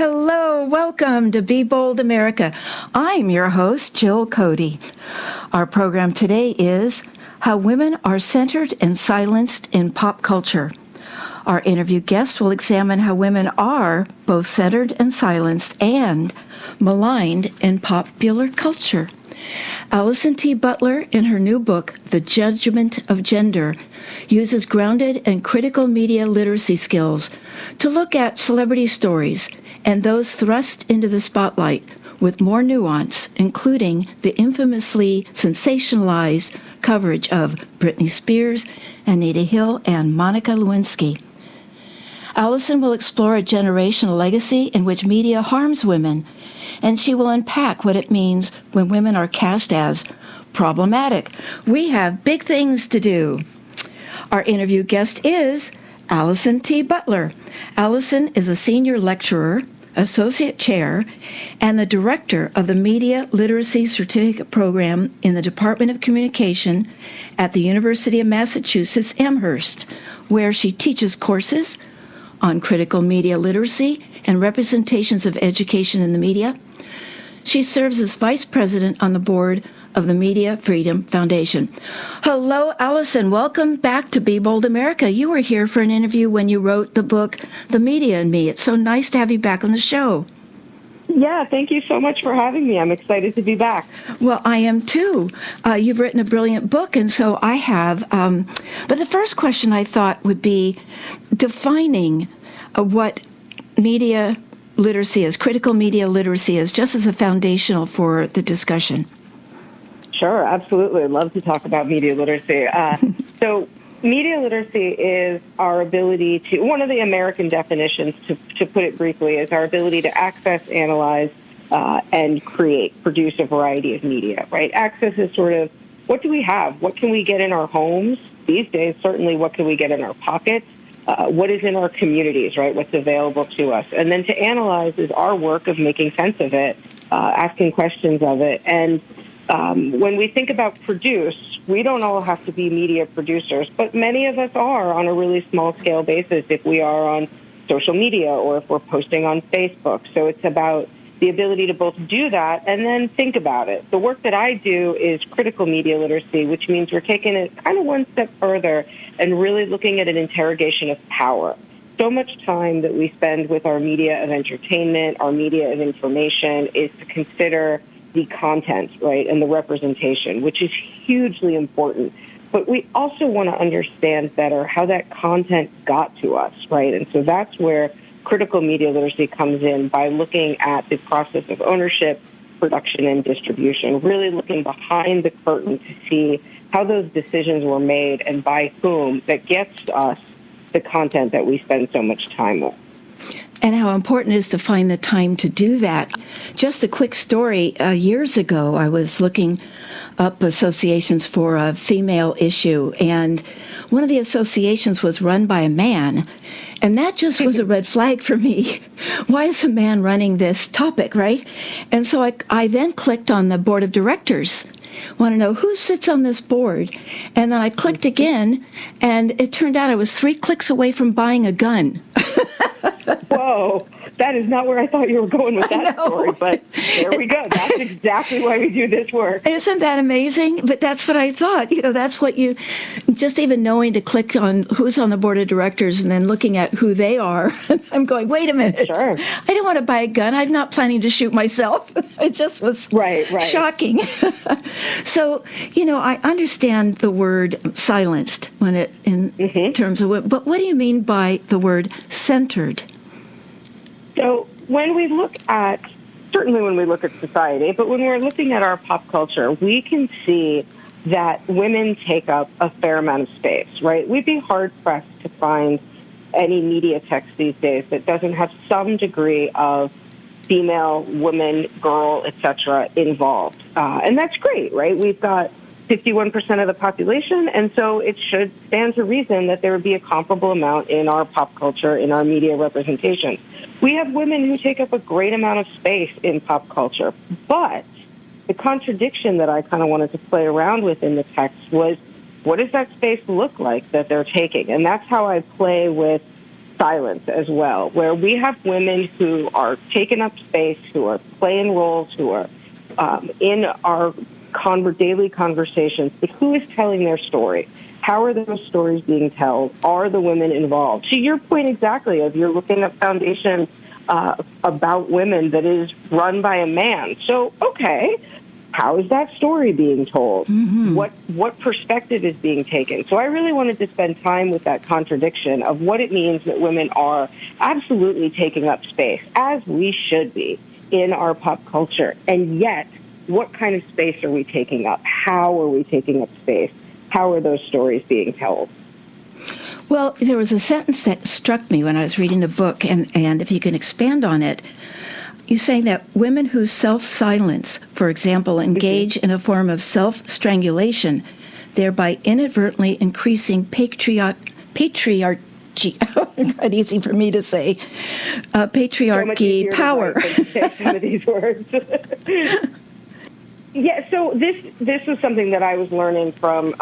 hello. Welcome to Be Bold America. I'm your host, Jill Cody. Our program today is How Women Are Centered and Silenced in Pop Culture. Our interview guest will examine how women are both centered and silenced and maligned in popular culture. Allison T. Butler, in her new book, The Judgment of Gender, uses grounded and critical media literacy skills to look at celebrity stories and those thrust into the spotlight with more nuance, including the infamously sensationalized coverage of Britney Spears, Anita Hill, and Monica Lewinsky. Allison will explore a generational legacy in which media harms women, and she will unpack what it means when women are cast as problematic. We have big things to do. Our interview guest is Allison T. Butler. Allison is a senior lecturer, associate chair, and the director of the Media Literacy Certificate Program in the Department of Communication at the University of Massachusetts Amherst, where she teaches courses on critical media literacy and representations of education in the media. She serves as vice president on the board of the Media Freedom Foundation. Hello, Allison. Welcome back to Be Bold America. You were here for an interview when you wrote the book, The Media and Me. It's so nice to have you back on the show. Yeah, thank you so much for having me. I'm excited to be back. Well, I am too. You've written a brilliant book, and so I have. But the first question I thought would be defining what media literacy is, critical media literacy is, just as a foundational for the discussion. Sure, absolutely. I'd love to talk about media literacy. So media literacy is our ability to, one of the American definitions, to put it briefly, is our ability to access, analyze, and produce a variety of media, right? Access is sort of, what do we have? What can we get in our homes? These days, certainly, what can we get in our pockets? What is in our communities, right? What's available to us? And then to analyze is our work of making sense of it, asking questions of it. And when we think about produce, we don't all have to be media producers, but many of us are on a really small scale basis if we are on social media or if we're posting on Facebook. So it's about the ability to both do that and then think about it. The work that I do is critical media literacy, which means we're taking it kind of one step further and really looking at an interrogation of power. So much time that we spend with our media of entertainment, our media of information, is to consider the content, right, and the representation, which is hugely important. But we also want to understand better how that content got to us, right? And so that's where critical media literacy comes in, by looking at the process of ownership, production, and distribution, really looking behind the curtain to see how those decisions were made and by whom that gets us the content that we spend so much time with. And how important it is to find the time to do that. Just a quick story. Years ago, I was looking up associations for a female issue, and one of the associations was run by a man, and that just was a red flag for me. Why is a man running this topic, right? And so I then clicked on the board of directors. Want to know who sits on this board? And then I clicked again, and it turned out I was 3 clicks away from buying a gun. Whoa, that is not where I thought you were going with that story, but there we go. That's exactly why we do this work. Isn't that amazing? But that's what I thought. You know, that's what you, just even knowing to click on who's on the board of directors and then looking at who they are, I'm going, wait a minute. Sure. I don't want to buy a gun. I'm not planning to shoot myself. It just was shocking. So, you know, I understand the word silenced when it in terms of, but what do you mean by the word centered? So when we look at, certainly when we look at society, but when we're looking at our pop culture, we can see that women take up a fair amount of space, right? We'd be hard-pressed to find any media text these days that doesn't have some degree of female, woman, girl, etc. involved. And that's great, right? We've got 51% of the population, and so it should stand to reason that there would be a comparable amount in our pop culture, in our media representation. We have women who take up a great amount of space in pop culture, but the contradiction that I kind of wanted to play around with in the text was, what does that space look like that they're taking? And that's how I play with silence as well, where we have women who are taking up space, who are playing roles, who are in our daily conversations, but who is telling their story? How are those stories being told? Are the women involved? To your point exactly, if you're looking at foundations about women that is run by a man. So, okay, how is that story being told? Mm-hmm. What perspective is being taken? So I really wanted to spend time with that contradiction of what it means that women are absolutely taking up space, as we should be in our pop culture. And yet, what kind of space are we taking up? How are we taking up space? How are those stories being told? Well, there was a sentence that struck me when I was reading the book, and if you can expand on it, you say that women who self-silence, for example, engage in a form of self-strangulation, thereby inadvertently increasing patriarchy, not easy for me to say, patriarchy so power. Say some of these words. Yeah, so this was something that I was learning from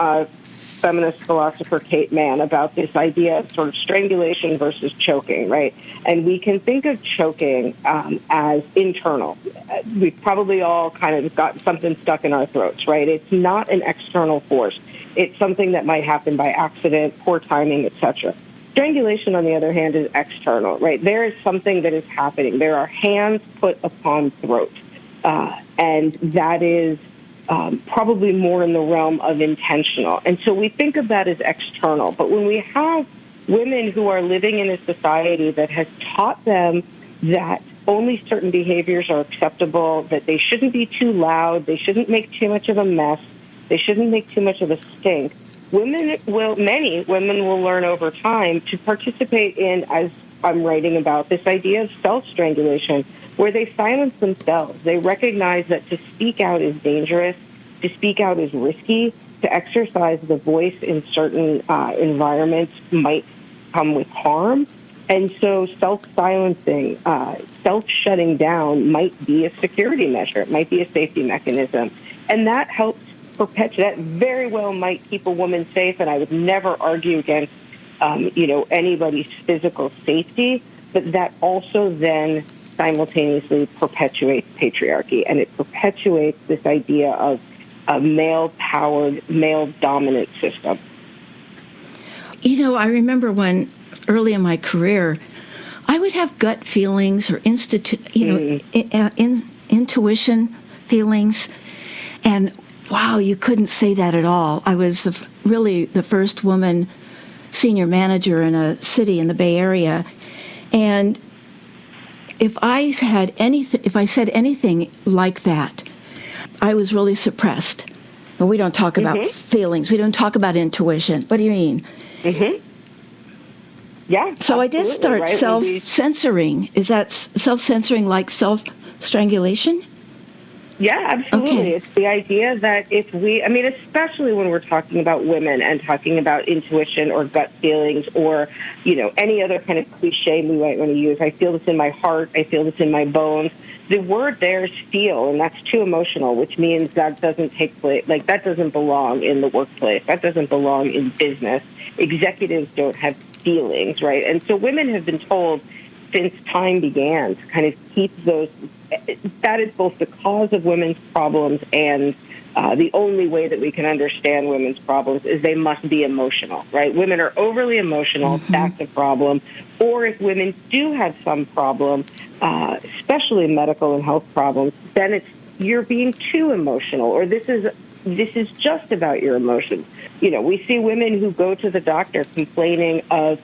feminist philosopher Kate Mann about this idea of sort of strangulation versus choking, right? And we can think of choking as internal. We've probably all kind of got something stuck in our throats, right? It's not an external force. It's something that might happen by accident, poor timing, etc. Strangulation, on the other hand, is external, right? There is something that is happening. There are hands put upon throat, and that is probably more in the realm of intentional. And so we think of that as external. But when we have women who are living in a society that has taught them that only certain behaviors are acceptable, that they shouldn't be too loud, they shouldn't make too much of a mess, they shouldn't make too much of a stink, many women will learn over time to participate in, as I'm writing about, this idea of self-strangulation, where they silence themselves. They recognize that to speak out is dangerous, to speak out is risky, to exercise the voice in certain environments might come with harm. And so self-silencing, self-shutting down might be a security measure. It might be a safety mechanism. And that helps perpetuate, that very well might keep a woman safe, and I would never argue against, anybody's physical safety, but that also then simultaneously perpetuates patriarchy, and it perpetuates this idea of a male-powered, male-dominant system. I remember when early in my career, I would have gut feelings or intuition feelings, and wow, you couldn't say that at all. I was really the first woman senior manager in a city in the Bay Area, and if I said anything like that, I was really suppressed. But we don't talk about feelings. We don't talk about intuition. What do you mean? Mm-hmm. Yeah. So I did start self-censoring. Is that self-censoring like self-strangulation? Yeah, absolutely. Okay. It's the idea that especially when we're talking about women and talking about intuition or gut feelings or, any other kind of cliche we might want to use. I feel this in my heart. I feel this in my bones. The word there is feel, and that's too emotional, which means that doesn't take place. Like, that doesn't belong in the workplace. That doesn't belong in business. Executives don't have feelings, right? And so women have been told since time began to kind of keep those. That is both the cause of women's problems and the only way that we can understand women's problems is they must be emotional, right? Women are overly emotional. Mm-hmm. That's a problem. Or if women do have some problem, especially medical and health problems, then it's you're being too emotional, or this is just about your emotions. We see women who go to the doctor complaining of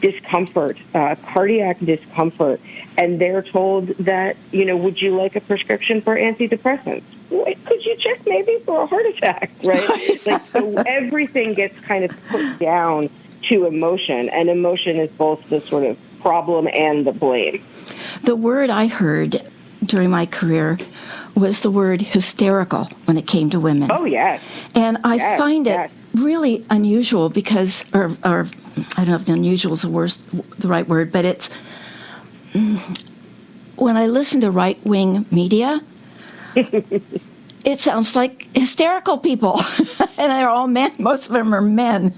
discomfort, cardiac discomfort, and they're told that, would you like a prescription for antidepressants? Could you check maybe for a heart attack, right? So everything gets kind of put down to emotion, and emotion is both the sort of problem and the blame. The word I heard during my career was the word hysterical when it came to women. Oh, yes. And I find it really unusual because, or I don't know if unusual is the right word, but it's, when I listen to right-wing media, it sounds like hysterical people. And they're all men. Most of them are men.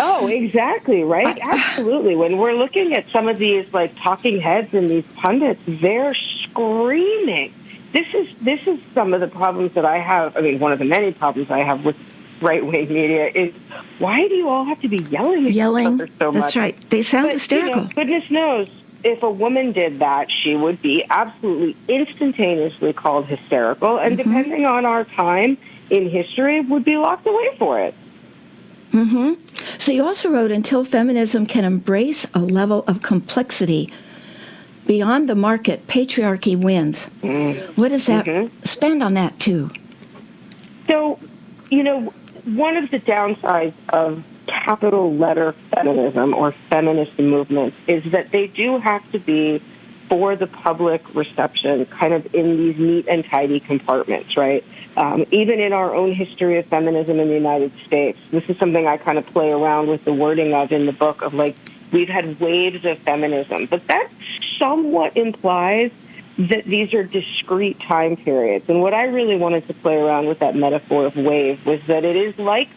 Oh, exactly, right? Absolutely. When we're looking at some of these like talking heads and these pundits, they're screaming. This is some of the problems that I have. I mean, one of the many problems I have with right-wing media is why do you all have to be yelling at each other so much? That's right. They sound hysterical. Goodness knows, if a woman did that, she would be absolutely instantaneously called hysterical, and depending on our time in history, would be locked away for it. So you also wrote, until feminism can embrace a level of complexity beyond the market, patriarchy wins. What does that, spend on that too? So, one of the downsides of capital letter feminism or feminist movements is that they do have to be for the public reception, kind of in these neat and tidy compartments, right? Even in our own history of feminism in the United States, this is something I kind of play around with the wording of in the book of like, we've had waves of feminism, but that somewhat implies that these are discrete time periods. And what I really wanted to play around with that metaphor of wave was that it is like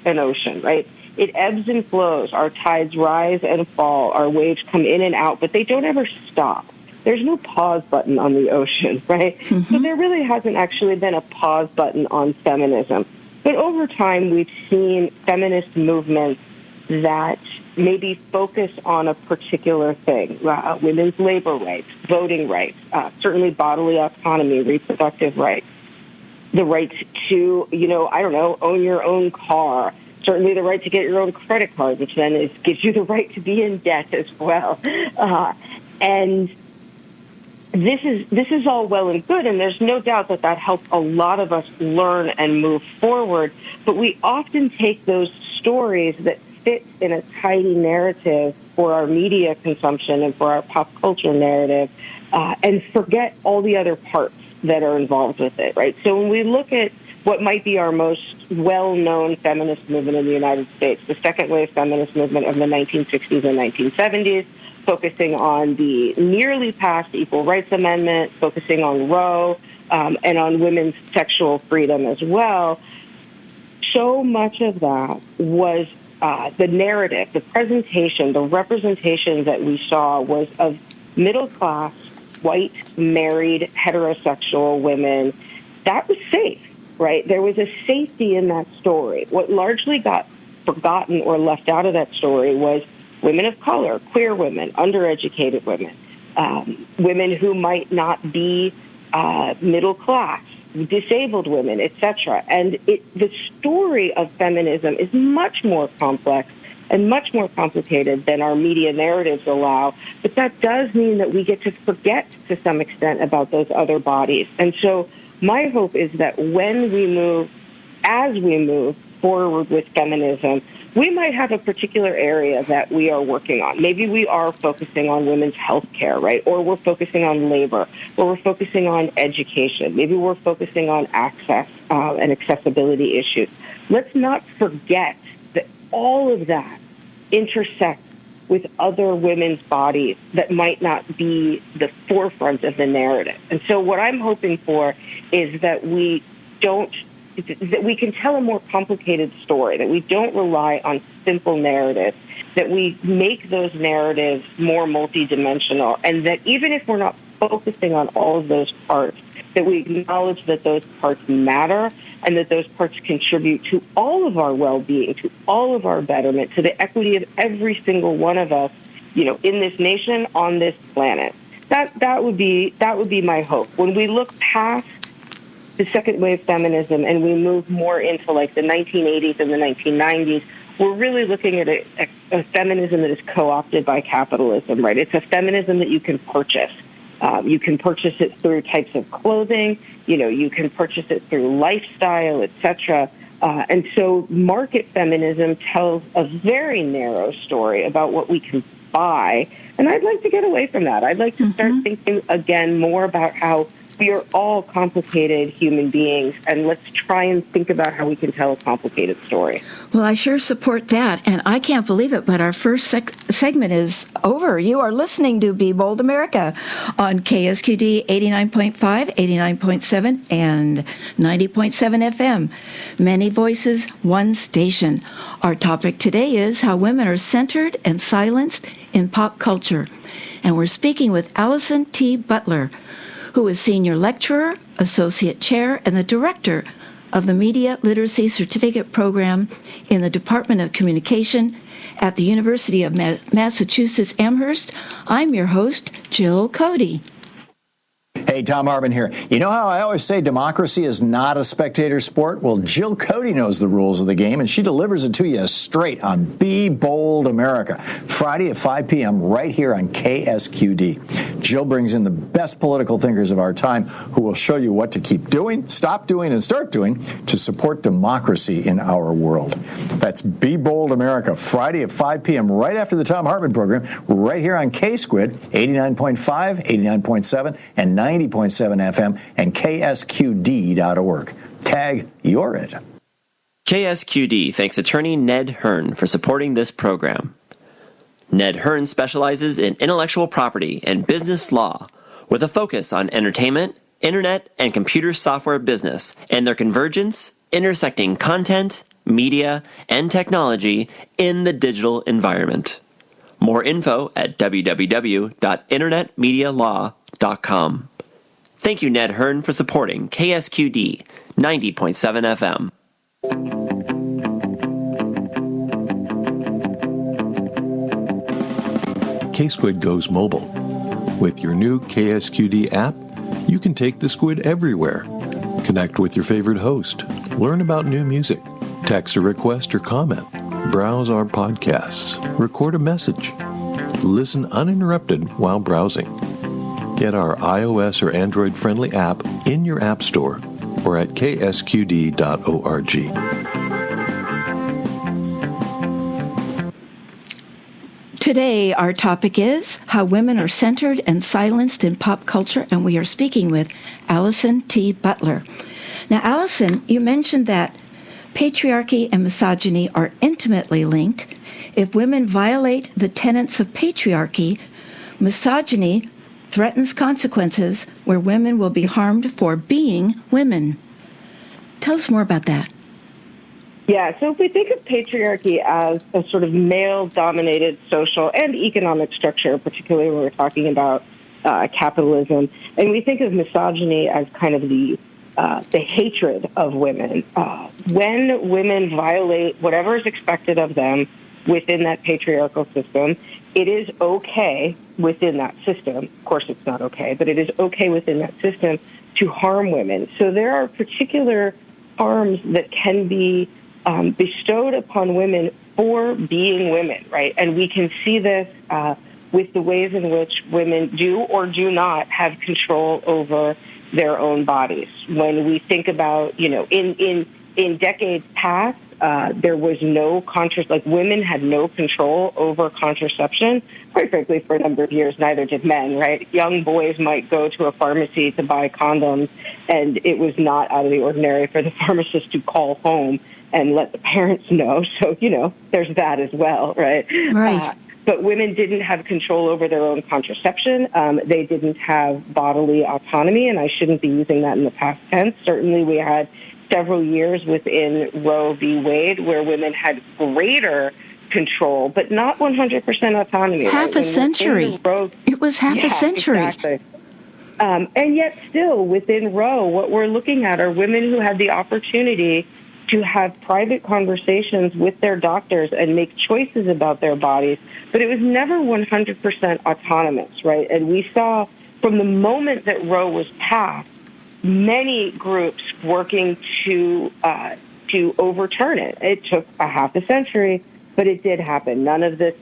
an ocean, right? It ebbs and flows. Our tides rise and fall. Our waves come in and out, but they don't ever stop. There's no pause button on the ocean, right? So there really hasn't actually been a pause button on feminism. But over time, we've seen feminist movements that maybe focus on a particular thing, women's labor rights, voting rights, certainly bodily autonomy, reproductive rights, the right to, own your own car, certainly the right to get your own credit card, which then gives you the right to be in debt as well. And this is all well and good, and there's no doubt that helps a lot of us learn and move forward. But we often take those stories that fit in a tidy narrative for our media consumption and for our pop culture narrative, and forget all the other parts that are involved with it, right? So when we look at what might be our most well-known feminist movement in the United States, the second wave feminist movement of the 1960s and 1970s, focusing on the nearly passed Equal Rights Amendment, focusing on Roe, and on women's sexual freedom as well. So much of that was the narrative, the presentation, the representation that we saw was of middle-class, white, married, heterosexual women. That was safe, right? There was a safety in that story. What largely got forgotten or left out of that story was women of color, queer women, undereducated women, women who might not be middle class, disabled women, etc. And the story of feminism is much more complex and much more complicated than our media narratives allow. But that does mean that we get to forget to some extent about those other bodies. And so my hope is that as we move forward with feminism, we might have a particular area that we are working on. Maybe we are focusing on women's health care, right? Or we're focusing on labor, or we're focusing on education. Maybe we're focusing on access and accessibility issues. Let's not forget that all of that intersects with other women's bodies that might not be the forefront of the narrative. And so what I'm hoping for is that we can tell a more complicated story, that we don't rely on simple narratives, that we make those narratives more multidimensional, and that even if we're not focusing on all of those parts, that we acknowledge that those parts matter and that those parts contribute to all of our well-being, to all of our betterment, to the equity of every single one of us, in this nation, on this planet. That would be my hope. When we look past the second wave feminism and we move more into like the 1980s and the 1990s, we're really looking at a feminism that is co-opted by capitalism, right? It's a feminism that you can purchase. You can purchase it through types of clothing, you can purchase it through lifestyle, etc. And so market feminism tells a very narrow story about what we can buy. And I'd like to get away from that. I'd like to start thinking again more about how we are all complicated human beings, and let's try and think about how we can tell a complicated story. Well, I sure support that, and I can't believe it, but our first segment is over. You are listening to Be Bold America on KSQD 89.5, 89.7, and 90.7 FM. Many voices, one station. Our topic today is how women are centered and silenced in pop culture. And we're speaking with Allison T. Butler, who is Senior Lecturer, Associate Chair, and the Director of the Media Literacy Certificate Program in the Department of Communication at the University of Massachusetts Amherst. I'm your host, Jill Cody. Hey, Tom Hartman here. You know how I always say democracy is not a spectator sport? Well, Jill Cody knows the rules of the game, and she delivers it to you straight on Be Bold America, Friday at 5 p.m. right here on KSQD. Jill brings in the best political thinkers of our time who will show you what to keep doing, stop doing, and start doing to support democracy in our world. That's Be Bold America, Friday at 5 p.m. right after the Tom Hartman program, right here on K-Squid, 89.5, 89.7, and 90.7 FM and ksqd.org. Tag, you're it. KSQD thanks attorney Ned Hearn for supporting this program. Ned Hearn specializes in intellectual property and business law with a focus on entertainment, internet, and computer software business and their convergence, intersecting content, media, and technology in the digital environment. More info at www.internetmedialaw.com. Thank you, Ned Hearn, for supporting KSQD 90.7 FM. K-Squid goes mobile. With your new KSQD app, you can take the squid everywhere. Connect with your favorite host. Learn about new music. Text a request or comment. Browse our podcasts. Record a message. Listen uninterrupted while browsing. Get our iOS or Android-friendly app in your app store or at ksqd.org. Today, our topic is how women are centered and silenced in pop culture, and we are speaking with Allison T. Butler. Now, Allison, you mentioned that patriarchy and misogyny are intimately linked. If women violate the tenets of patriarchy, misogyny threatens consequences where women will be harmed for being women. Tell us more about that. Yeah, so if we think of patriarchy as a sort of male-dominated social and economic structure, particularly when we're talking about capitalism, and we think of misogyny as kind of the hatred of women, when women violate whatever is expected of them within that patriarchal system, it is okay within that system. Of course, it's not okay, but it is okay within that system to harm women. So there are particular harms that can be bestowed upon women for being women, right? And we can see this with the ways in which women do or do not have control over their own bodies. When we think about, in decades past, there was no women had no control over contraception. Quite frankly, for a number of years, neither did men, right? Young boys might go to a pharmacy to buy condoms, and it was not out of the ordinary for the pharmacist to call home and let the parents know. So, there's that as well, right? Right. But women didn't have control over their own contraception. They didn't have bodily autonomy, and I shouldn't be using that in the past tense. Certainly, we had several years within Roe v. Wade where women had greater control, but not 100% autonomy. Half a century. It was half a century. Exactly. And yet still, within Roe, what we're looking at are women who had the opportunity to have private conversations with their doctors and make choices about their bodies, but it was never 100% autonomous, right? And we saw from the moment that Roe was passed, many groups working to overturn it. It took a half a century, but it did happen. None of this,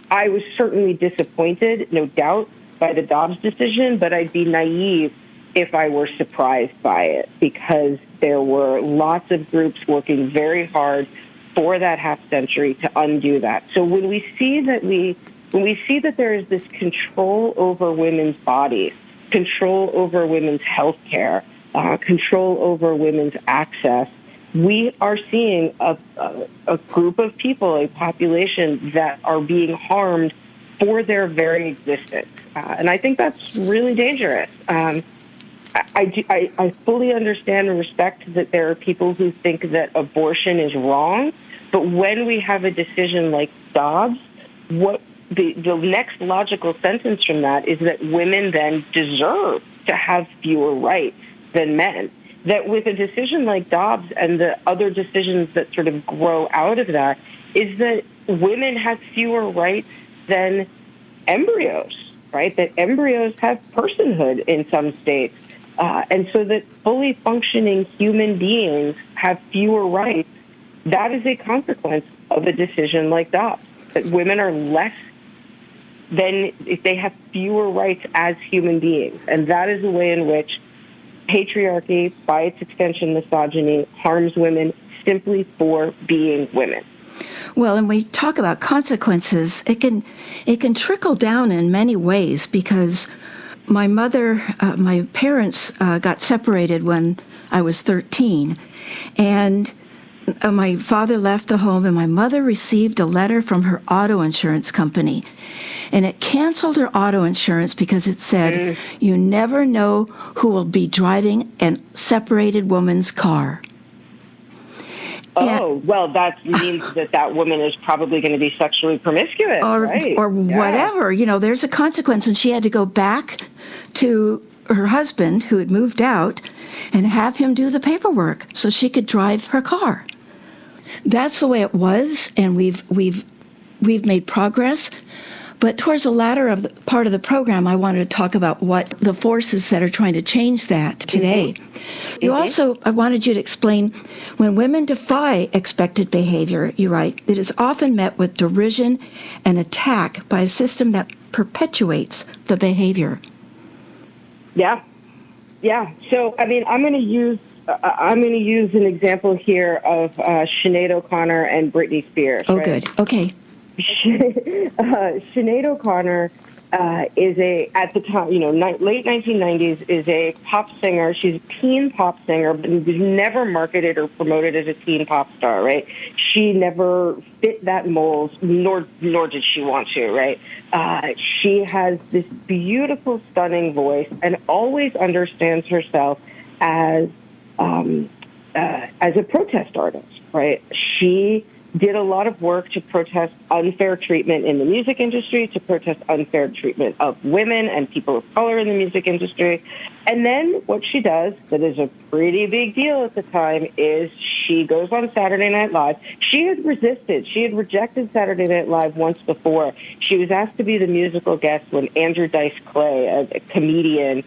I was certainly disappointed, no doubt, by the Dobbs decision, but I'd be naive if I were surprised by it, because there were lots of groups working very hard for that half century to undo that. So when we see that there is this control over women's bodies, control over women's health care, control over women's access, we are seeing a group of people, a population that are being harmed for their very existence. And I think that's really dangerous. I fully understand and respect that there are people who think that abortion is wrong, but when we have a decision like Dobbs, what the next logical sentence from that is that women then deserve to have fewer rights than men. That with a decision like Dobbs and the other decisions that sort of grow out of that is that women have fewer rights than embryos, right? That embryos have personhood in some states. And so that fully functioning human beings have fewer rights. That is a consequence of a decision like Dobbs. That women are less than, if they have fewer rights as human beings. And that is the way in which patriarchy, by its extension misogyny, harms women simply for being women. Well, and we talk about consequences. It can trickle down in many ways, because my parents got separated when I was 13, and my father left the home, and my mother received a letter from her auto insurance company, and it canceled her auto insurance because it said, "You never know who will be driving a separated woman's car." Oh, well, that means that woman is probably going to be sexually promiscuous, right? Or whatever. You know, there's a consequence, and she had to go back to her husband, who had moved out, and have him do the paperwork so she could drive her car. That's the way it was, and we've made progress. But towards the latter part of the program, I wanted to talk about what the forces that are trying to change that today. I wanted you to explain, when women defy expected behavior, you write, it is often met with derision and attack by a system that perpetuates the behavior. Yeah. So, I mean, I'm going to use an example here of Sinead O'Connor and Britney Spears. Oh, right? Good. Okay. Sinead O'Connor is at the time, late 1990s, is a pop singer. She's a teen pop singer, but was never marketed or promoted as a teen pop star, right? She never fit that mold, nor did she want to, right? She has this beautiful, stunning voice and always understands herself as a protest artist, right? She did a lot of work to protest unfair treatment in the music industry, to protest unfair treatment of women and people of color in the music industry. And then what she does, that is a pretty big deal at the time, is she goes on Saturday Night Live. She had resisted. She had rejected Saturday Night Live once before. She was asked to be the musical guest when Andrew Dice Clay, a comedian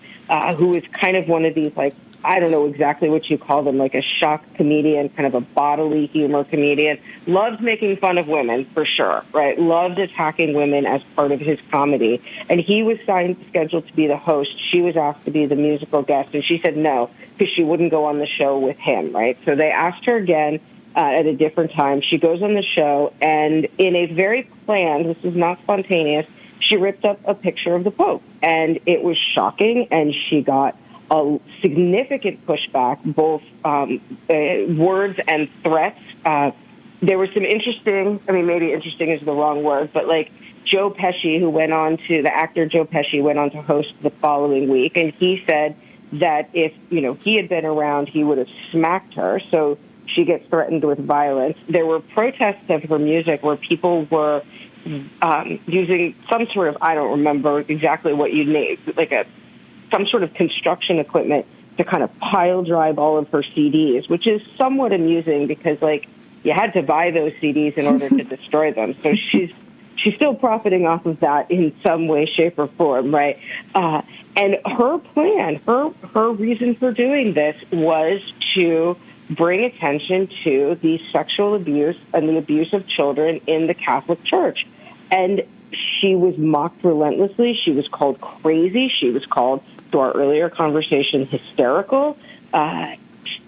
who is kind of one of these, like, I don't know exactly what you call them, like a shock comedian, kind of a bodily humor comedian. Loved making fun of women, for sure, right? Loved attacking women as part of his comedy. And he was scheduled to be the host. She was asked to be the musical guest, and she said no, because she wouldn't go on the show with him, right? So they asked her again at a different time. She goes on the show, and in a very planned, this is not spontaneous, she ripped up a picture of the Pope. And it was shocking, and she got a significant pushback, both words and threats. There was some interesting, maybe interesting is the wrong word, but like Joe Pesci, the actor Joe Pesci went on to host the following week, and he said that if, he had been around, he would have smacked her. So she gets threatened with violence. There were protests of her music where people were using some sort of, I don't remember exactly what you named, like some sort of construction equipment to kind of pile drive all of her CDs, which is somewhat amusing because, like, you had to buy those CDs in order to destroy them. So she's still profiting off of that in some way, shape, or form, right? And her plan, her reason for doing this was to bring attention to the sexual abuse and the abuse of children in the Catholic Church. And she was mocked relentlessly. She was called crazy. She was called, to our earlier conversation, hysterical.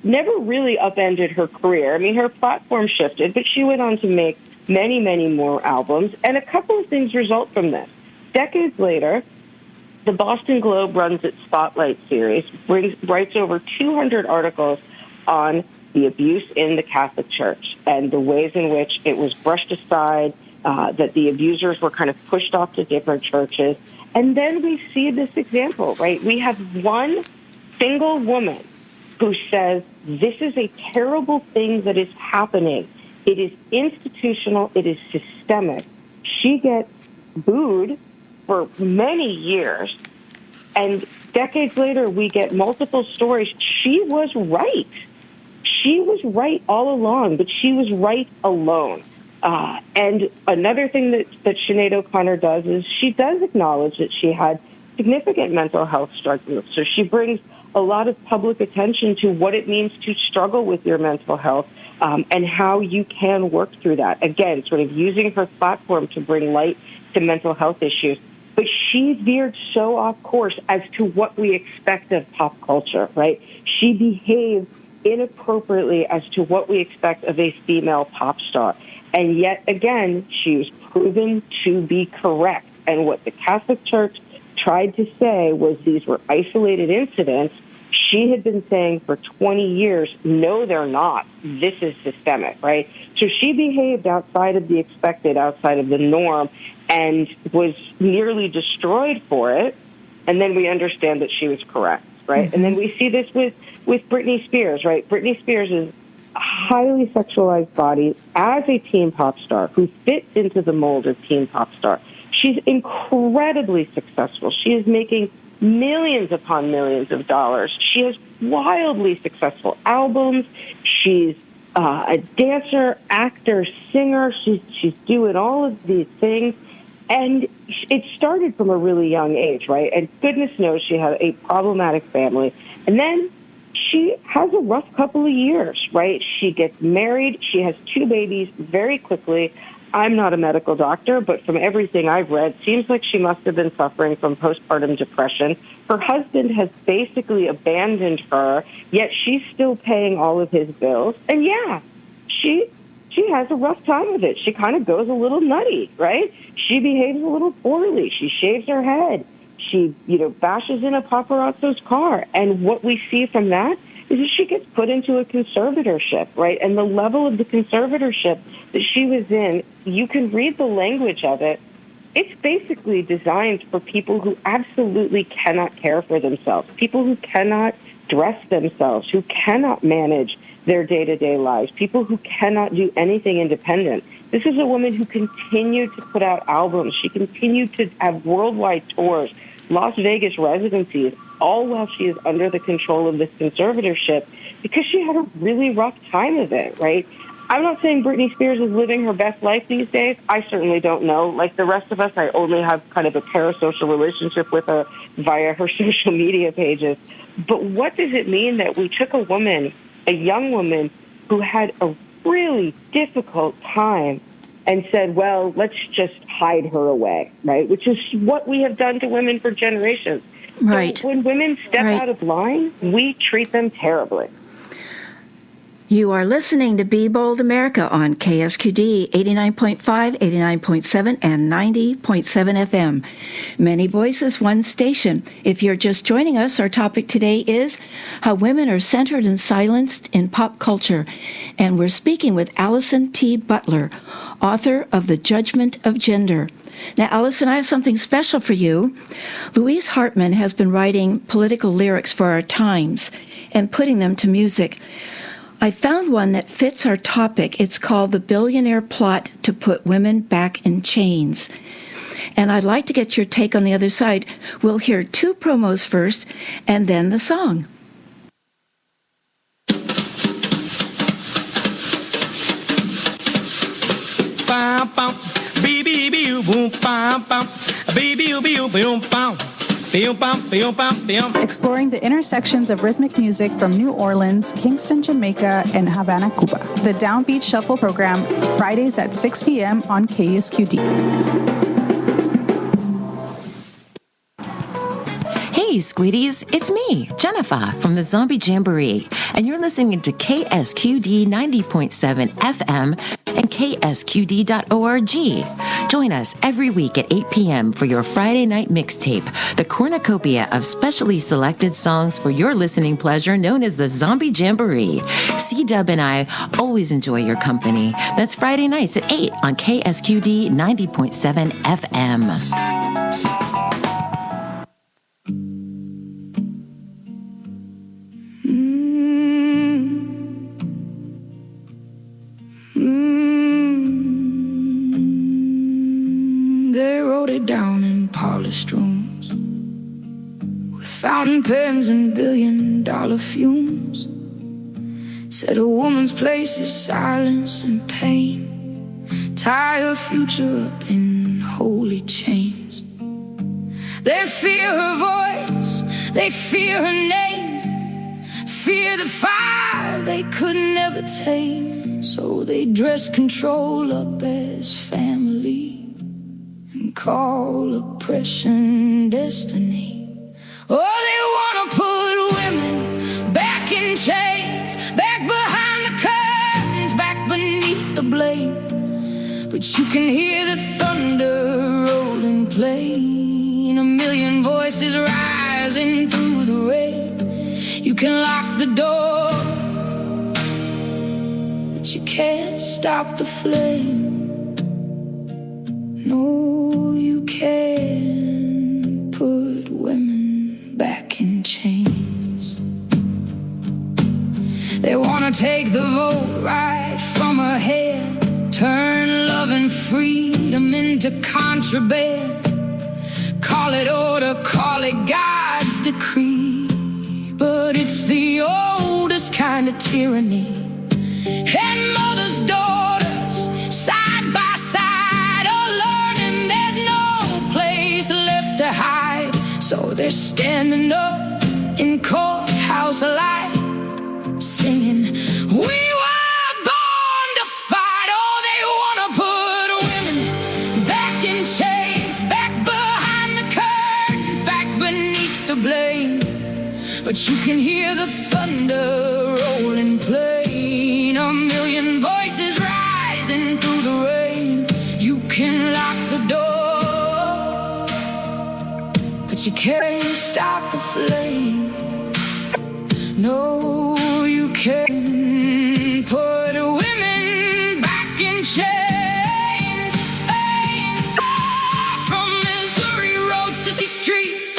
Never really upended her career. Her platform shifted, but she went on to make many, many more albums. And a couple of things result from this. Decades later, the Boston Globe runs its Spotlight series, writes over 200 articles on the abuse in the Catholic Church and the ways in which it was brushed aside, that the abusers were kind of pushed off to different churches. And then we see this example, right? We have one single woman who says, this is a terrible thing that is happening. It is institutional. It is systemic. She gets booed for many years. And decades later, we get multiple stories. She was right. She was right all along, but she was right alone. And another thing that Sinead O'Connor does is she does acknowledge that she had significant mental health struggles. So she brings a lot of public attention to what it means to struggle with your mental health and how you can work through that. Again, sort of using her platform to bring light to mental health issues. But she veered so off course as to what we expect of pop culture, right? She behaved inappropriately as to what we expect of a female pop star. And yet again, she was proven to be correct. And what the Catholic Church tried to say was these were isolated incidents. She had been saying for 20 years, no, they're not. This is systemic, right? So she behaved outside of the expected, outside of the norm, and was nearly destroyed for it. And then we understand that she was correct, right? Mm-hmm. And then we see this with Britney Spears, right? Britney Spears is a highly sexualized body as a teen pop star who fits into the mold of teen pop star. She's incredibly successful. She is making millions upon millions of dollars. She has wildly successful albums. She's a dancer, actor, singer. She's doing all of these things. And it started from a really young age, right? And goodness knows she had a problematic family. And then she has a rough couple of years, right? She gets married. She has 2 babies very quickly. I'm not a medical doctor, but from everything I've read, seems like she must have been suffering from postpartum depression. Her husband has basically abandoned her, yet she's still paying all of his bills. And yeah, she has a rough time with it. She kind of goes a little nutty, right? She behaves a little poorly. She shaves her head. She, bashes in a paparazzo's car. And what we see from that is that she gets put into a conservatorship, right? And the level of the conservatorship that she was in, you can read the language of it. It's basically designed for people who absolutely cannot care for themselves, people who cannot dress themselves, who cannot manage their day-to-day lives, people who cannot do anything independent. This is a woman who continued to put out albums. She continued to have worldwide tours, Las Vegas residencies, all while she is under the control of this conservatorship because she had a really rough time of it, right? I'm not saying Britney Spears is living her best life these days. I certainly don't know. Like the rest of us, I only have kind of a parasocial relationship with her via her social media pages. But what does it mean that we took a woman, a young woman, who had a really difficult time and said, well, let's just hide her away, right? Which is what we have done to women for generations. Right. So when women step out of line, we treat them terribly. You are listening to Be Bold America on KSQD 89.5, 89.7, and 90.7 FM. Many voices, one station. If you're just joining us, our topic today is how women are centered and silenced in pop culture. And we're speaking with Allison T. Butler, author of The Judgment of Gender. Now, Allison, I have something special for you. Louise Hartman has been writing political lyrics for our times and putting them to music. I found one that fits our topic. It's called The Billionaire Plot to Put Women Back in Chains. And I'd like to get your take on the other side. We'll hear 2 promos first and then the song. Exploring the intersections of rhythmic music from New Orleans, Kingston, Jamaica, and Havana, Cuba. The Downbeat Shuffle program, Fridays at 6 p.m. on KSQD. Hey, Hey, Squeeties, it's me, Jennifer, from the Zombie Jamboree, and you're listening to KSQD 90.7 FM and KSQD.org. Join us every week at 8 p.m. for your Friday night mixtape, the cornucopia of specially selected songs for your listening pleasure known as the Zombie Jamboree. C-Dub and I always enjoy your company. That's Friday nights at 8 on KSQD 90.7 FM. They wrote it down in polished rooms with fountain pens and billion-dollar fumes. Said a woman's place is silence and pain. Tie her future up in holy chains. They fear her voice, they fear her name, fear the fire they could never tame. So they dress control up as family and call oppression destiny. Oh, they wanna put women back in chains, back behind the curtains, back beneath the blame. But you can hear the thunder rolling plain, a million voices rising through the rain. You can lock the door, but you can't stop the flame. No, you can't put women back in chains. They wanna take the vote right from her hand, turn love and freedom into contraband. Call it order, call it God's decree, but it's the oldest kind of tyranny. And mothers, daughters, side by side, are learning there's no place left to hide. So they're standing up in courthouse light, singing, we were born to fight. Oh, they wanna put women back in chains, back behind the curtains, back beneath the blame. But you can hear the thunder rolling plain, a million voices rising through the rain. You can lock the door, but you can't stop the flame. No, you can't put women back in chains. From Missouri roads to city streets,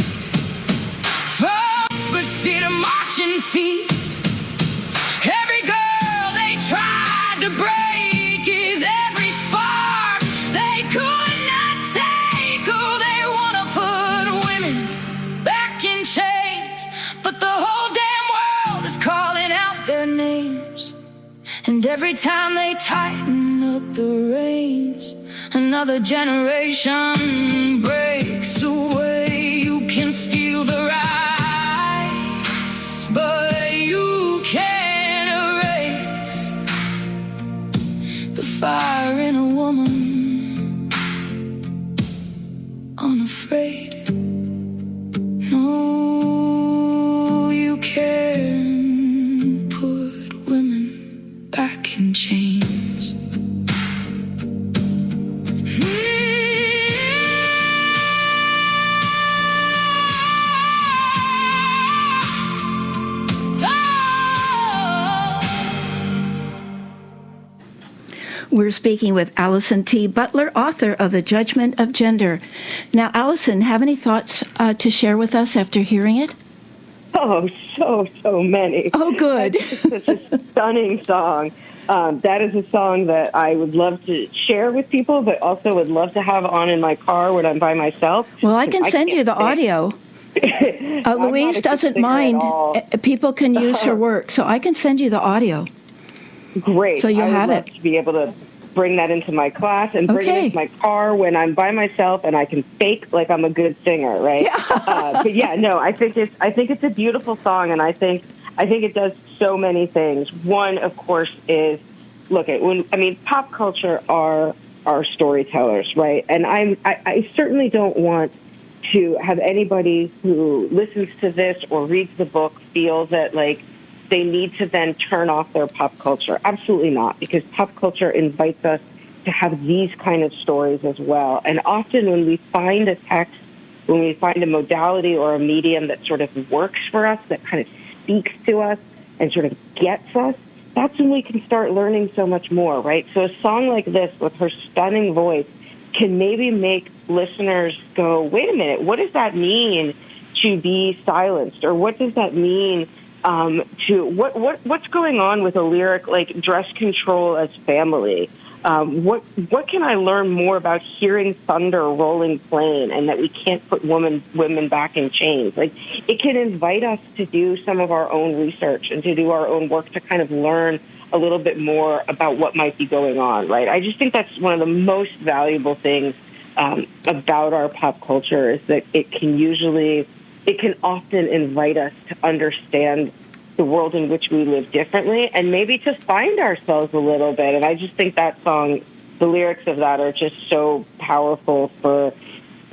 but feet of marching feet. Every girl they tried to break is every spark they could not take. Oh, they wanna put women back in chains, but the whole damn world is calling out their names. And every time they tighten up the reins, another generation breaks away. You can steal the rights, but you can't erase the fire in a woman, unafraid. No, you can't put women back in chains. We're speaking with Allison T. Butler, author of The Judgment of Gender. Now, Allison, have any thoughts to share with us after hearing it? Oh, so many. Oh, good. It's such a stunning song. That is a song that I would love to share with people, but also would love to have on in my car when I'm by myself. Well, I can send you the audio. Louise doesn't mind. People can use her work, so I can send you the audio. Great. So you'll have it. To be able to bring that into my class and bring it into my car when I'm by myself, and I can fake like I'm a good singer, right? Yeah. But yeah, no, I think it's a beautiful song, and I think it does so many things. One, of course, is pop culture are storytellers, right? And I certainly don't want to have anybody who listens to this or reads the book feel that, like, they need to then turn off their pop culture. Absolutely not, because pop culture invites us to have these kind of stories as well. And often when we find a text, when we find a modality or a medium that sort of works for us, that kind of speaks to us and sort of gets us, that's when we can start learning so much more, right? So a song like this with her stunning voice can maybe make listeners go, wait a minute, what does that mean to be silenced? Or what does that mean to what's going on with a lyric like dress control as family? What can I learn more about hearing thunder rolling plane and that we can't put women back in chains? Like, it can invite us to do some of our own research and to do our own work to kind of learn a little bit more about what might be going on, right? I just think that's one of the most valuable things about our pop culture, is that it can often invite us to understand the world in which we live differently and maybe to find ourselves a little bit. And I just think that song, the lyrics of that are just so powerful for,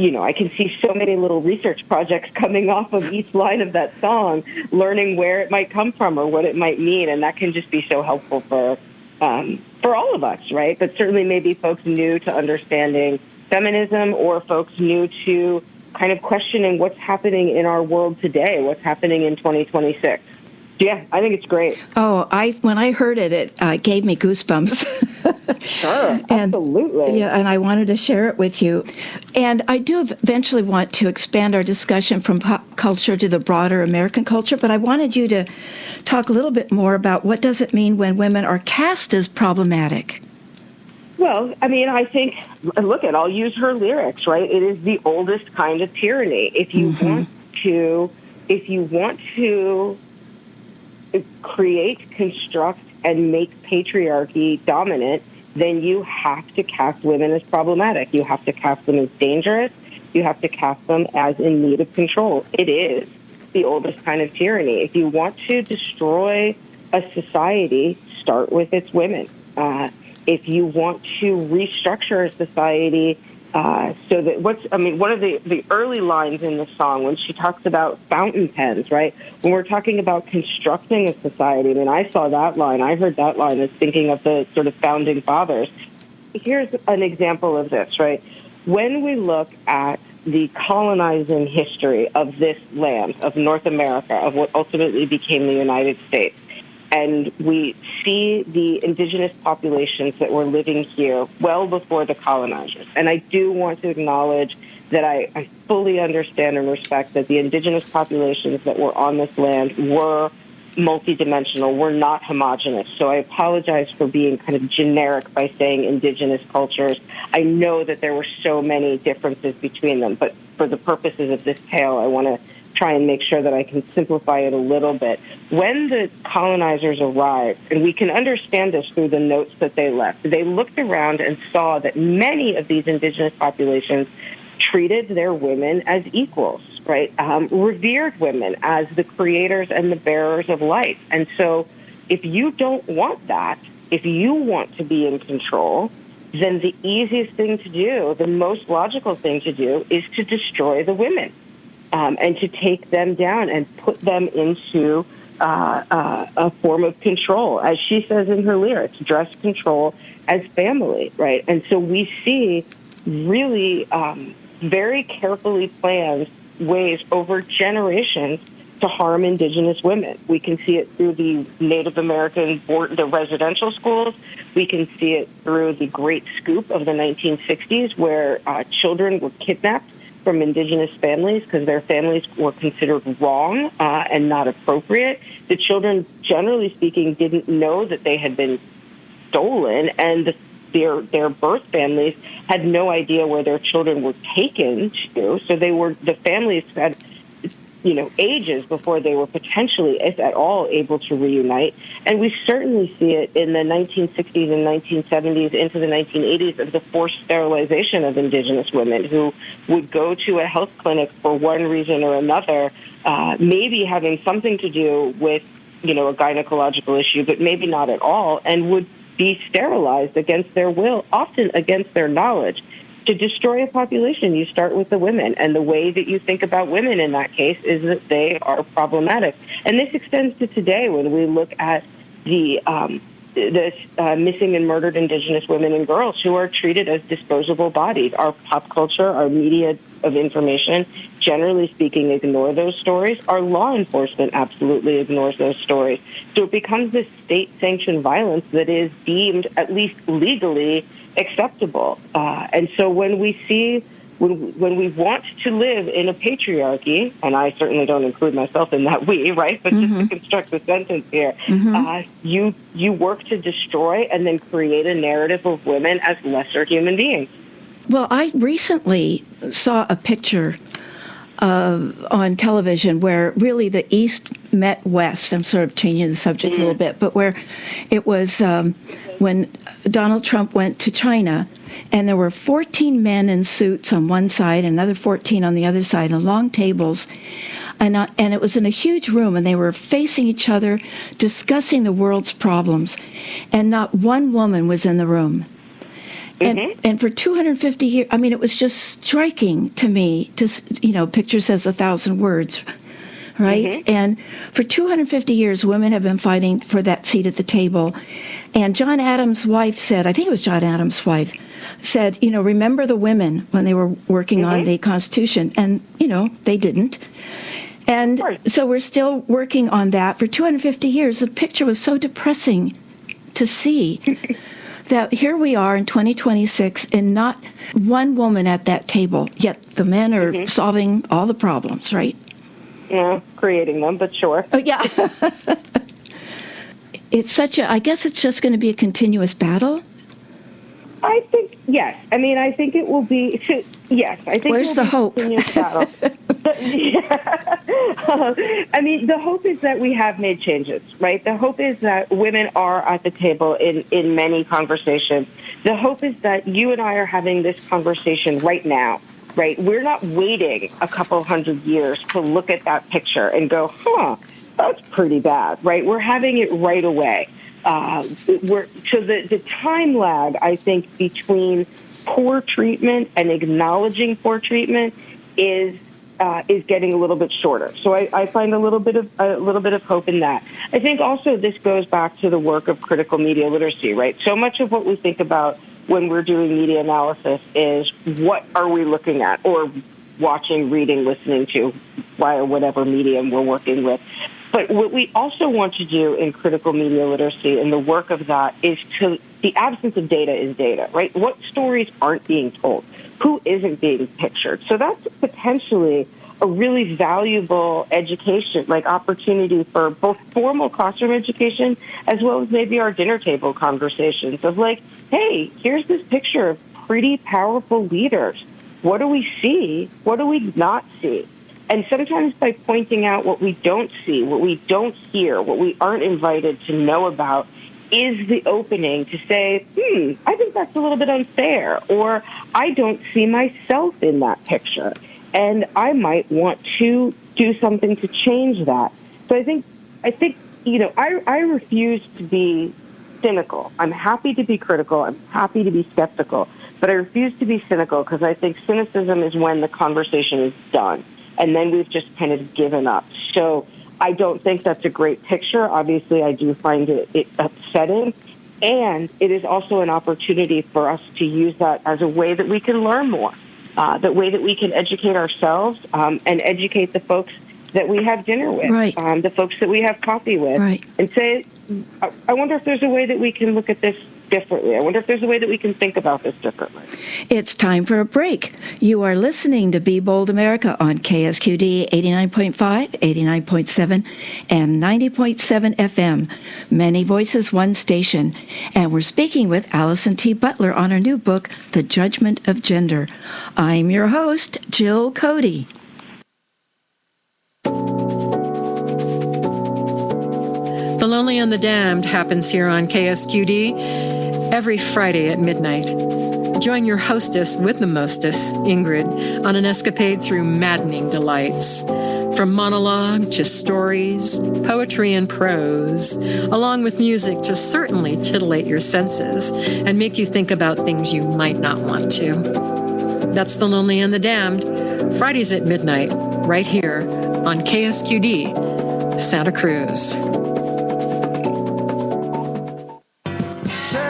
I can see so many little research projects coming off of each line of that song, learning where it might come from or what it might mean. And that can just be so helpful for all of us, right? But certainly maybe folks new to understanding feminism or folks new to kind of questioning what's happening in our world today, what's happening in 2026. Yeah, I think it's great. Oh, when I heard it, it gave me goosebumps. Sure, absolutely. Yeah, and I wanted to share it with you. And I do eventually want to expand our discussion from pop culture to the broader American culture, but I wanted you to talk a little bit more about what does it mean when women are cast as problematic? Well, I mean, I think, I'll use her lyrics, right? It is the oldest kind of tyranny. If you want to create, construct, and make patriarchy dominant, then you have to cast women as problematic. You have to cast them as dangerous. You have to cast them as in need of control. It is the oldest kind of tyranny. If you want to destroy a society, start with its women. If you want to restructure a society, so that one of the early lines in the song when she talks about fountain pens, right? When we're talking about constructing a society, I mean, I saw that line. I heard that line as thinking of the sort of founding fathers. Here's an example of this, right? When we look at the colonizing history of this land, of North America, of what ultimately became the United States, and we see the indigenous populations that were living here well before the colonizers. And I do want to acknowledge that I fully understand and respect that the indigenous populations that were on this land were multidimensional, were not homogenous. So I apologize for being kind of generic by saying indigenous cultures. I know that there were so many differences between them, but for the purposes of this tale, I want to try and make sure that I can simplify it a little bit. When the colonizers arrived, and we can understand this through the notes that they left, they looked around and saw that many of these indigenous populations treated their women as equals, right? Revered women as the creators and the bearers of life. And so if you don't want that, if you want to be in control, then the easiest thing to do, the most logical thing to do, is to destroy the women. And to take them down and put them into a form of control, as she says in her lyrics, dress control as family, right? And so we see really very carefully planned ways over generations to harm indigenous women. We can see it through the Native American the residential schools. We can see it through the Great Scoop of the 1960s, where children were kidnapped from indigenous families because their families were considered wrong and not appropriate. The children, generally speaking, didn't know that they had been stolen, and their birth families had no idea where their children were taken to. So the families had ages before they were potentially, if at all, able to reunite. And we certainly see it in the 1960s and 1970s into the 1980s of the forced sterilization of indigenous women who would go to a health clinic for one reason or another, maybe having something to do with, a gynecological issue, but maybe not at all, and would be sterilized against their will, often against their knowledge, to destroy a population, you start with the women. And the way that you think about women in that case is that they are problematic. And this extends to today when we look at the missing and murdered Indigenous women and girls who are treated as disposable bodies. Our pop culture, our media of information, generally speaking, ignore those stories. Our law enforcement absolutely ignores those stories. So it becomes this state-sanctioned violence that is deemed, at least legally, acceptable. And so when we see, when we want to live in a patriarchy, and I certainly don't include myself in that we, right? But just to construct the sentence here, you work to destroy and then create a narrative of women as lesser human beings. Well, I recently saw a picture on television where really the East met West. I'm sort of changing the subject a little bit, but where it was when Donald Trump went to China, and there were 14 men in suits on one side, another 14 on the other side, and long tables. And it was in a huge room, and they were facing each other, discussing the world's problems, and not one woman was in the room. And for 250 years, I mean, it was just striking to me. Picture says 1,000 words, right? And for 250 years, women have been fighting for that seat at the table. And John Adams' wife said, I think it was John Adams' wife, said, remember the women when they were working on the Constitution. And, they didn't. And so we're still working on that. For 250 years, the picture was so depressing to see. That here we are in 2026 and not one woman at that table, yet the men are solving all the problems, right? Yeah, creating them, but sure. Oh, yeah. I guess it's just going to be a continuous battle. I think, yes. I mean, I think it will be, yes. I think Where's the hope? Continuous battle. I mean, the hope is that we have made changes, right? The hope is that women are at the table in many conversations. The hope is that you and I are having this conversation right now, right? We're not waiting a couple hundred years to look at that picture and go, that's pretty bad, right? We're having it right away. The time lag, I think, between poor treatment and acknowledging poor treatment is getting a little bit shorter. So I find a little bit of hope in that. I think also this goes back to the work of critical media literacy, right? So much of what we think about when we're doing media analysis is what are we looking at or watching, reading, listening to via whatever medium we're working with. But what we also want to do in critical media literacy and the work of that is the absence of data is data, right? What stories aren't being told? Who isn't being pictured? So that's potentially a really valuable education, like opportunity for both formal classroom education as well as maybe our dinner table conversations of like, hey, here's this picture of pretty powerful leaders. What do we see? What do we not see? And sometimes by pointing out what we don't see, what we don't hear, what we aren't invited to know about is the opening to say, I think that's a little bit unfair, or I don't see myself in that picture, and I might want to do something to change that. So I think I refuse to be cynical. I'm happy to be critical. I'm happy to be skeptical, but I refuse to be cynical because I think cynicism is when the conversation is done. And then we've just kind of given up. So I don't think that's a great picture. Obviously, I do find it upsetting. And it is also an opportunity for us to use that as a way that we can learn more, the way that we can educate ourselves and educate the folks that we have dinner with, right. The folks that we have coffee with, right. And say, I wonder if there's a way that we can look at this differently. I wonder if there's a way that we can think about this differently. It's time for a break. You are listening to Be Bold America on KSQD 89.5, 89.7, and 90.7 FM. Many voices, one station. And we're speaking with Allison T. Butler on her new book, The Judgment of Gender. I'm your host, Jill Cody. The Lonely and the Damned happens here on KSQD every Friday at midnight. Join your hostess with the mostess, Ingrid, on an escapade through maddening delights. From monologue to stories, poetry and prose, along with music to certainly titillate your senses and make you think about things you might not want to. That's The Lonely and the Damned, Fridays at midnight, right here on KSQD, Santa Cruz.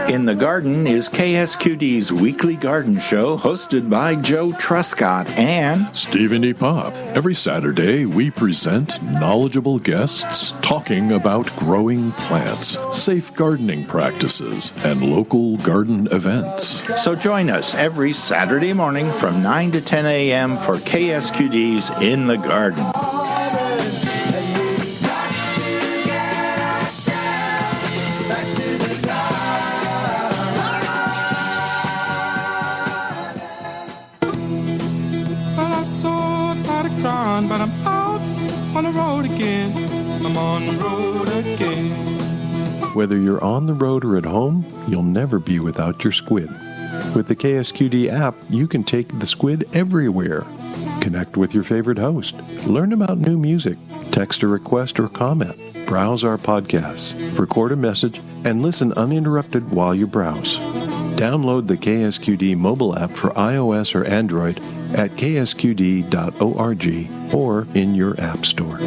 In the Garden is KSQD's weekly garden show hosted by Joe Truscott and Stephen E. Pop. Every Saturday, we present knowledgeable guests talking about growing plants, safe gardening practices, and local garden events. So join us every Saturday morning from 9 to 10 a.m. for KSQD's In the Garden. But I'm out on the road again. I'm on the road again. Whether you're on the road or at home, you'll never be without your squid. With the KSQD app, you can take the squid everywhere. Connect with your favorite host. Learn about new music. Text a request or comment. Browse our podcasts. Record a message and listen uninterrupted while you browse. Download the KSQD mobile app for iOS or Android at ksqd.org or in your app store.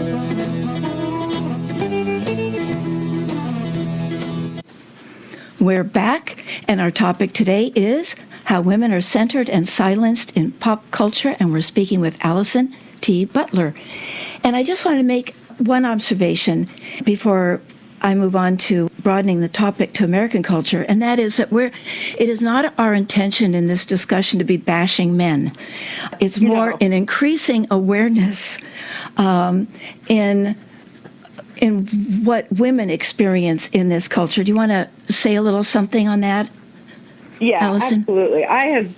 We're back, and our topic today is how women are centered and silenced in pop culture, and we're speaking with Allison T. Butler. And I just want to make one observation before I move on to broadening the topic to American culture, and that is that it is not our intention in this discussion to be bashing men. It's more an increasing awareness in what women experience in this culture. Do you want to say a little something on that? Yeah, Allison? Absolutely. I have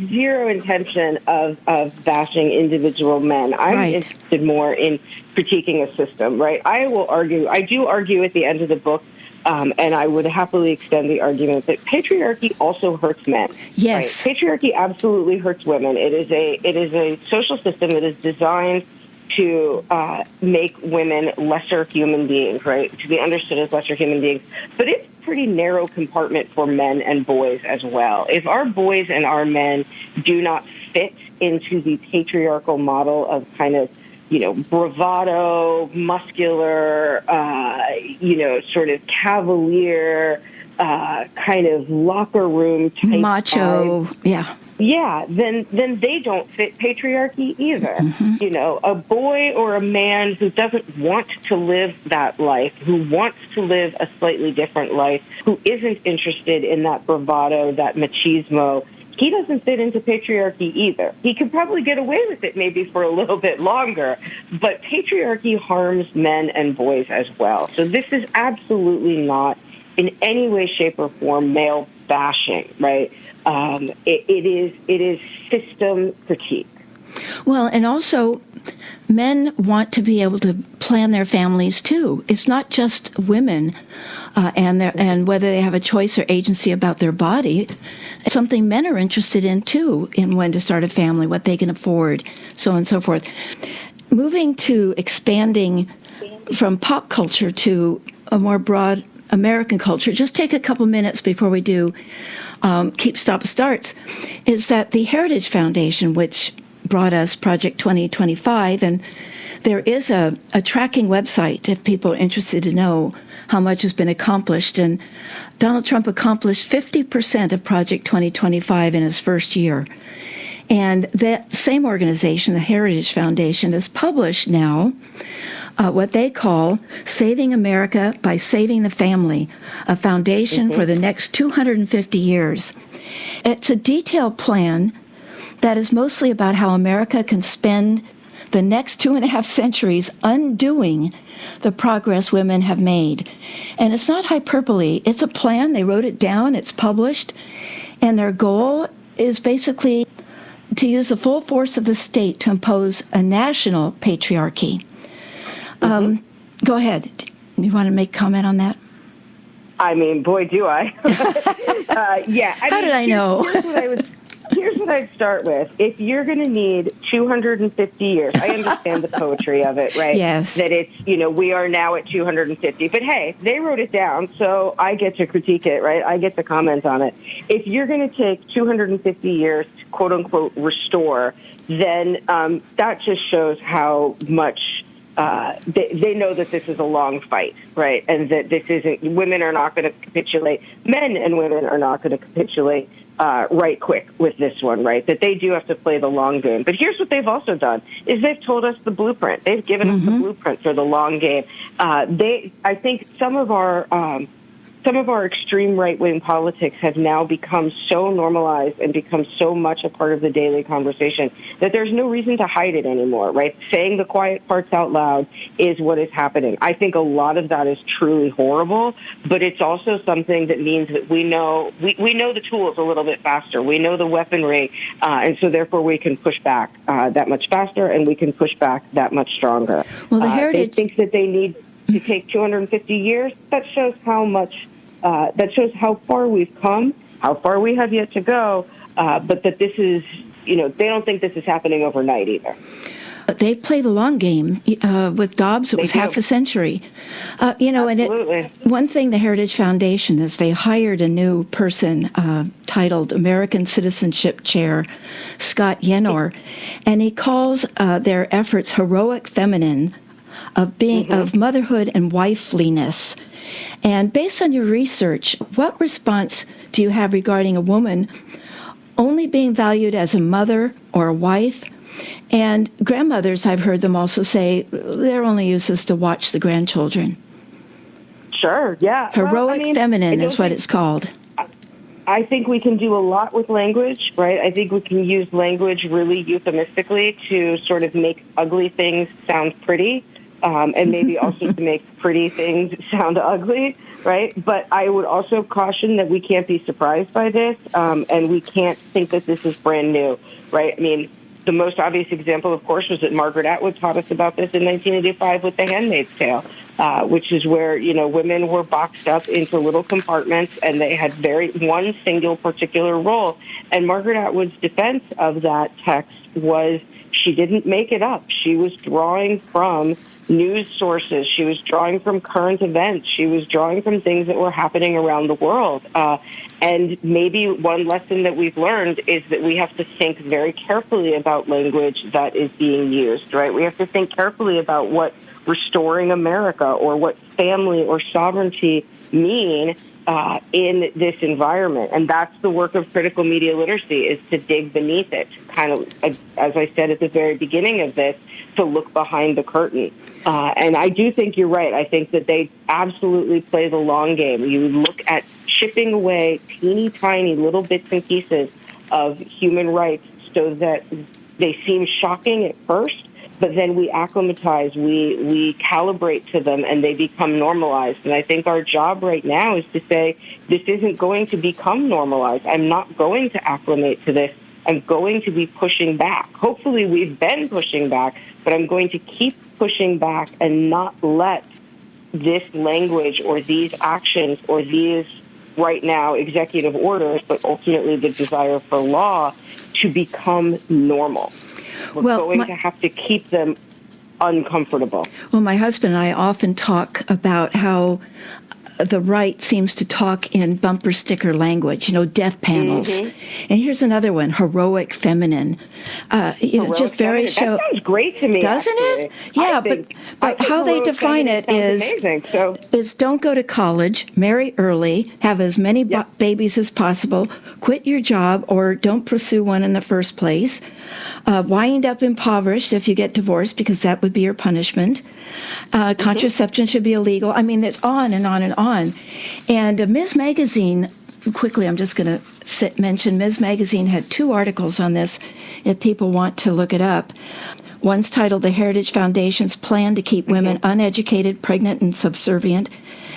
zero intention of bashing individual men. I'm interested more in critiquing a system, right? I do argue at the end of the book, and I would happily extend the argument that patriarchy also hurts men. Yes. Right? Patriarchy absolutely hurts women. It is a social system that is designed to make women lesser human beings, right? To be understood as lesser human beings. But it's a pretty narrow compartment for men and boys as well. If our boys and our men do not fit into the patriarchal model of kind of, bravado, muscular, sort of cavalier, kind of locker room type macho, vibe, yeah, then they don't fit patriarchy either. Mm-hmm. A boy or a man who doesn't want to live that life, who wants to live a slightly different life, who isn't interested in that bravado, that machismo, he doesn't fit into patriarchy either. He could probably get away with it maybe for a little bit longer, but patriarchy harms men and boys as well. So this is absolutely not in any way, shape, or form male bashing, right? It is system critique. Well, and also, men want to be able to plan their families too. It's not just women and whether they have a choice or agency about their body. It's something men are interested in too, in when to start a family, what they can afford, so on and so forth. Moving to expanding from pop culture to a more broad American culture, just take a couple minutes before we do Keep Stop Starts, is that the Heritage Foundation, which brought us Project 2025, and there is a tracking website if people are interested to know how much has been accomplished. And Donald Trump accomplished 50% of Project 2025 in his first year. And that same organization, the Heritage Foundation, has published now what they call Saving America by Saving the Family, a foundation for the next 250 years. It's a detailed plan that is mostly about how America can spend the next 2.5 centuries undoing the progress women have made. And it's not hyperbole. It's a plan. They wrote it down. It's published. And their goal is basically to use the full force of the state to impose a national patriarchy. Go ahead. You want to make comment on that? I mean, boy, do I. Yeah. How did I know? here's what I'd start with. If you're going to need 250 years, I understand the poetry of it, right? Yes. That it's, we are now at 250. But hey, they wrote it down, so I get to critique it, right? I get to comment on it. If you're going to take 250 years to, quote unquote, restore, then that just shows how much they know that this is a long fight, right? And that this isn't, women are not going to capitulate. Men and women are not going to capitulate right quick with this one, right? That they do have to play the long game. But here's what they've also done, is they've told us the blueprint. They've given us the blueprint for the long game. I think some of our extreme right-wing politics have now become so normalized and become so much a part of the daily conversation that there's no reason to hide it anymore, right? Saying the quiet parts out loud is what is happening. I think a lot of that is truly horrible, but it's also something that means that we know the tools a little bit faster. We know the weaponry, and so therefore we can push back that much faster, and we can push back that much stronger. Well, the Heritage... They think that they need to take 250 years. That shows how much... that shows how far we've come, how far we have yet to go, but that this is, they don't think this is happening overnight either. They play the long game. With Dobbs, it was half a century. Absolutely. And one thing the Heritage Foundation is they hired a new person titled American Citizenship Chair, Scott Yenor, and he calls their efforts heroic feminine, of motherhood and wifeliness. And based on your research, what response do you have regarding a woman only being valued as a mother or a wife? And grandmothers, I've heard them also say, they're only useless to watch the grandchildren. Sure, yeah. Heroic feminine is what it's called. I think we can do a lot with language, right? I think we can use language really euphemistically to sort of make ugly things sound pretty. And maybe also to make pretty things sound ugly, right? But I would also caution that we can't be surprised by this, and we can't think that this is brand new, right? I mean, the most obvious example, of course, was that Margaret Atwood taught us about this in 1985 with The Handmaid's Tale, which is where, women were boxed up into little compartments, and they had one single particular role. And Margaret Atwood's defense of that text was she didn't make it up. She was drawing from news sources. She was drawing from current events. She was drawing from things that were happening around the world. And maybe one lesson that we've learned is that we have to think very carefully about language that is being used, right? We have to think carefully about what restoring America or what family or sovereignty mean in this environment. And that's the work of critical media literacy, is to dig beneath it, kind of, as I said at the very beginning of this, to look behind the curtain. And I do think you're right. I think that they absolutely play the long game. You look at chipping away teeny tiny little bits and pieces of human rights so that they seem shocking at first, but then we acclimatize, we calibrate to them, and they become normalized. And I think our job right now is to say, this isn't going to become normalized. I'm not going to acclimate to this. I'm going to be pushing back. Hopefully we've been pushing back, but I'm going to keep pushing back and not let this language or these actions or these, right now, executive orders, but ultimately the desire for law to become normal. We're going to have to keep them uncomfortable. Well, my husband and I often talk about how the right seems to talk in bumper sticker language, death panels. And here's another one, heroic feminine. Heroic just very feminine. That sounds great to me. Doesn't actually. it? Yeah, but how they define it is don't go to college, marry early, have as many babies as possible, quit your job, or don't pursue one in the first place, wind up impoverished if you get divorced, because that would be your punishment. Contraception should be illegal. I mean, there's on and on and on. And Ms. Magazine, quickly, I'm just going to mention, Ms. Magazine had 2 articles on this if people want to look it up. One's titled The Heritage Foundation's Plan to Keep Women Uneducated, Pregnant, and Subservient.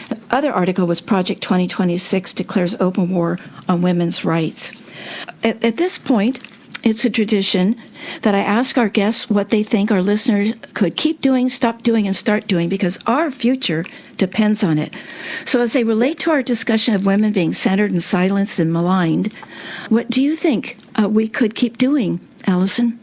The other article was Project 2026 Declares Open War on Women's Rights. At this point, it's a tradition that I ask our guests what they think our listeners could keep doing, stop doing, and start doing, because our future depends on it. So as they relate to our discussion of women being centered and silenced and maligned, what do you think we could keep doing, Allison?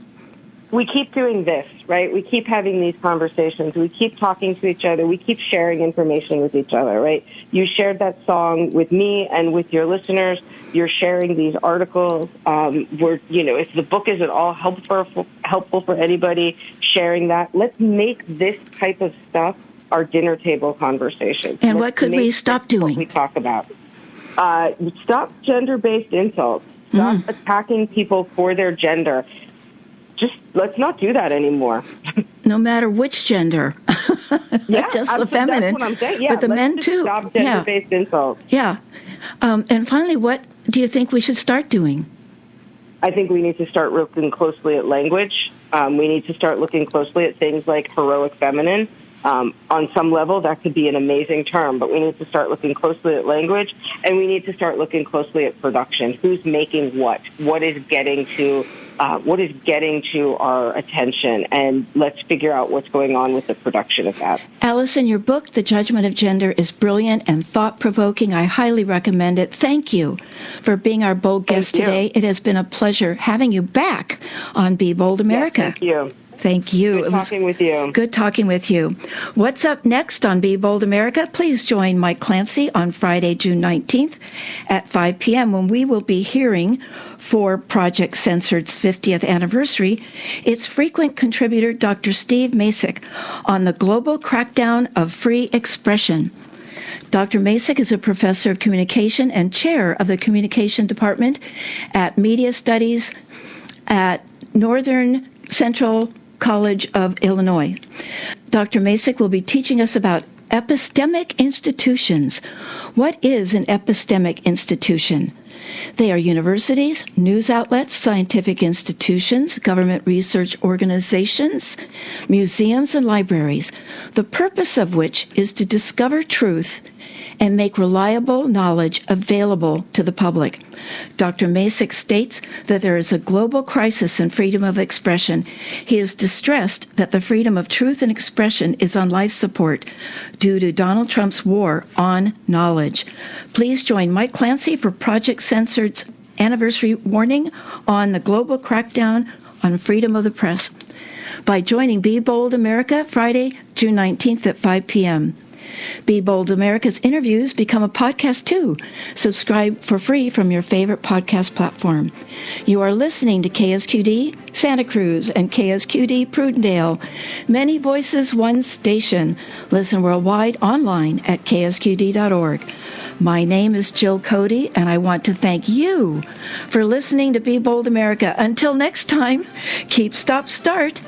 We keep doing this, right? We keep having these conversations. We keep talking to each other. We keep sharing information with each other, right? You shared that song with me and with your listeners. You're sharing these articles. If the book isn't all helpful for anybody, sharing that. Let's make this type of stuff our dinner table conversation. And what could we stop doing? What we talk about. Stop gender-based insults. Stop attacking people for their gender. Just let's not do that anymore. No matter which gender. Yeah, just the feminine. That's what I'm saying. Yeah, but the men too. Stop gender-based insults. Yeah. And finally, what do you think we should start doing? I think we need to start looking closely at language. We need to start looking closely at things like heroic feminine. On some level, that could be an amazing term, but we need to start looking closely at language, and we need to start looking closely at production. Who's making what? What is getting to our attention? And let's figure out what's going on with the production of that. Allison, your book, The Judgment of Gender, is brilliant and thought-provoking. I highly recommend it. Thank you for being our bold guest today. It has been a pleasure having you back on Be Bold America. Yes, thank you. Thank you. Good talking with you. Good talking with you. What's up next on Be Bold America? Please join Mike Clancy on Friday, June 19th at 5 p.m. when we will be hearing for Project Censored's 50th anniversary its frequent contributor, Dr. Steve Masick, on the global crackdown of free expression. Dr. Masick is a professor of communication and chair of the communication department at Media Studies at Northern Central College of Illinois. Dr. Masick will be teaching us about epistemic institutions. What is an epistemic institution? They are universities, news outlets, scientific institutions, government research organizations, museums, and libraries, the purpose of which is to discover truth and make reliable knowledge available to the public. Dr. Masick states that there is a global crisis in freedom of expression. He is distressed that the freedom of truth and expression is on life support due to Donald Trump's war on knowledge. Please join Mike Clancy for Project Censored's anniversary warning on the global crackdown on freedom of the press by joining Be Bold America Friday, June 19th at 5 p.m. Be Bold America's interviews become a podcast too. Subscribe for free from your favorite podcast platform. You are listening to KSQD Santa Cruz and KSQD Prudendale. Many voices, one station. Listen worldwide online at ksqd.org. My name is Jill Cody, and I want to thank you for listening to Be Bold America. Until next time, keep, stop, start,